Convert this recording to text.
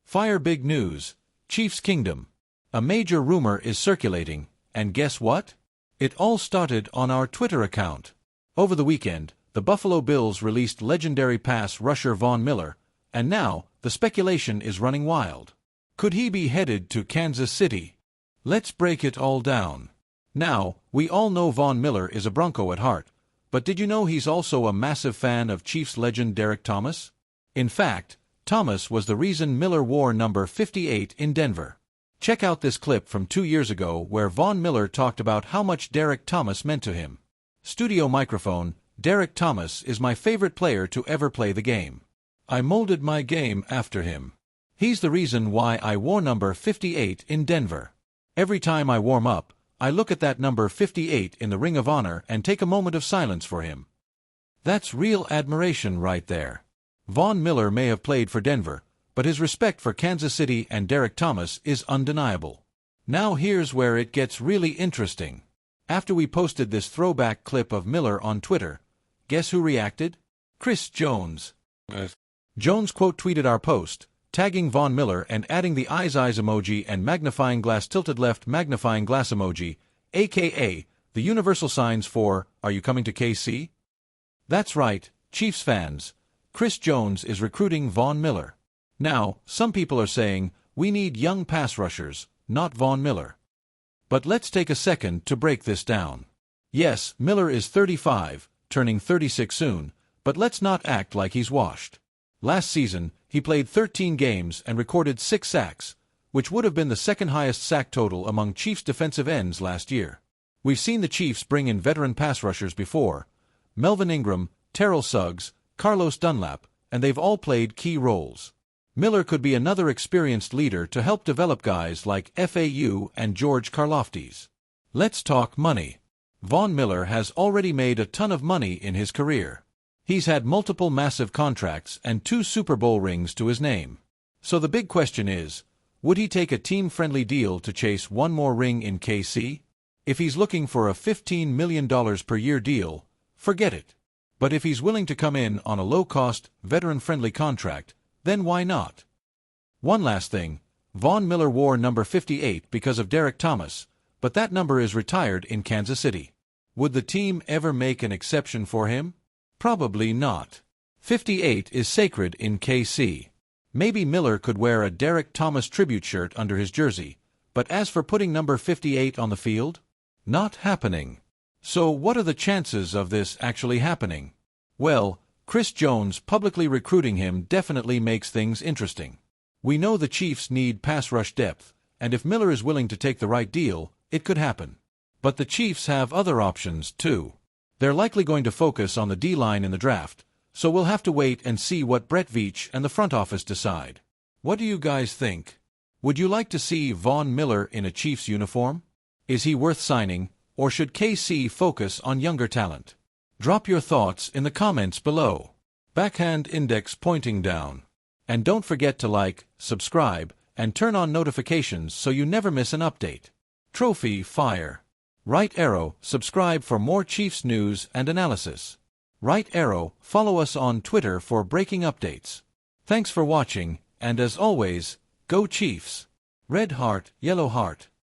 Fire big news, Chiefs Kingdom. A major rumor is circulating, and guess what? It all started on our Twitter account. Over the weekend, the Buffalo Bills released legendary pass rusher Von Miller, and now the speculation is running wild. Could he be headed to Kansas City? Let's break it all down. Now, we all know Von Miller is a Bronco at heart, but did you know he's also a massive fan of Chiefs legend Derek Thomas? In fact, Thomas was the reason Miller wore number 58 in Denver. Check out this clip from 2 years ago where Von Miller talked about how much Derek Thomas meant to him. Studio microphone, Derek Thomas is my favorite player to ever play the game. I molded my game after him. He's the reason why I wore number 58 in Denver. Every time I warm up, I look at that number 58 in the Ring of Honor and take a moment of silence for him. That's real admiration right there. Von Miller may have played for Denver, but his respect for Kansas City and Derek Thomas is undeniable. Now here's where it gets really interesting. After we posted this throwback clip of Miller on Twitter, guess who reacted? Chris Jones. Jones quote-tweeted our post, tagging Von Miller and adding the eyes emoji and magnifying glass tilted left magnifying glass emoji, aka the universal signs for, "Are you coming to KC?" That's right, Chiefs fans. Chris Jones is recruiting Von Miller. Now, some people are saying, we need young pass rushers, not Von Miller. But let's take a second to break this down. Yes, Miller is 35, turning 36 soon, but let's not act like he's washed. Last season, he played 13 games and recorded 6 sacks, which would have been the second highest sack total among Chiefs defensive ends last year. We've seen the Chiefs bring in veteran pass rushers before: Melvin Ingram, Terrell Suggs, Carlos Dunlap, and they've all played key roles. Miller could be another experienced leader to help develop guys like FAU and George Karlaftis. Let's talk money. Von Miller has already made a ton of money in his career. He's had multiple massive contracts and 2 Super Bowl rings to his name. So the big question is, would he take a team-friendly deal to chase one more ring in KC? If he's looking for a $15 million per year deal, forget it. But if he's willing to come in on a low-cost, veteran-friendly contract, then why not? One last thing, Von Miller wore number 58 because of Derek Thomas, but that number is retired in Kansas City. Would the team ever make an exception for him? Probably not. 58 is sacred in KC. Maybe Miller could wear a Derek Thomas tribute shirt under his jersey, but as for putting number 58 on the field? Not happening. So what are the chances of this actually happening? Well, Chris Jones publicly recruiting him definitely makes things interesting. We know the Chiefs need pass rush depth, and if Miller is willing to take the right deal, it could happen. But the Chiefs have other options, too. They're likely going to focus on the D-line in the draft, so we'll have to wait and see what Brett Veach and the front office decide. What do you guys think? Would you like to see Von Miller in a Chiefs uniform? Is he worth signing, or should KC focus on younger talent? Drop your thoughts in the comments below. Backhand index pointing down. And don't forget to like, subscribe, and turn on notifications so you never miss an update. Trophy fire. Right arrow, subscribe for more Chiefs news and analysis. Right arrow, follow us on Twitter for breaking updates. Thanks for watching, and as always, go Chiefs. Red heart, yellow heart.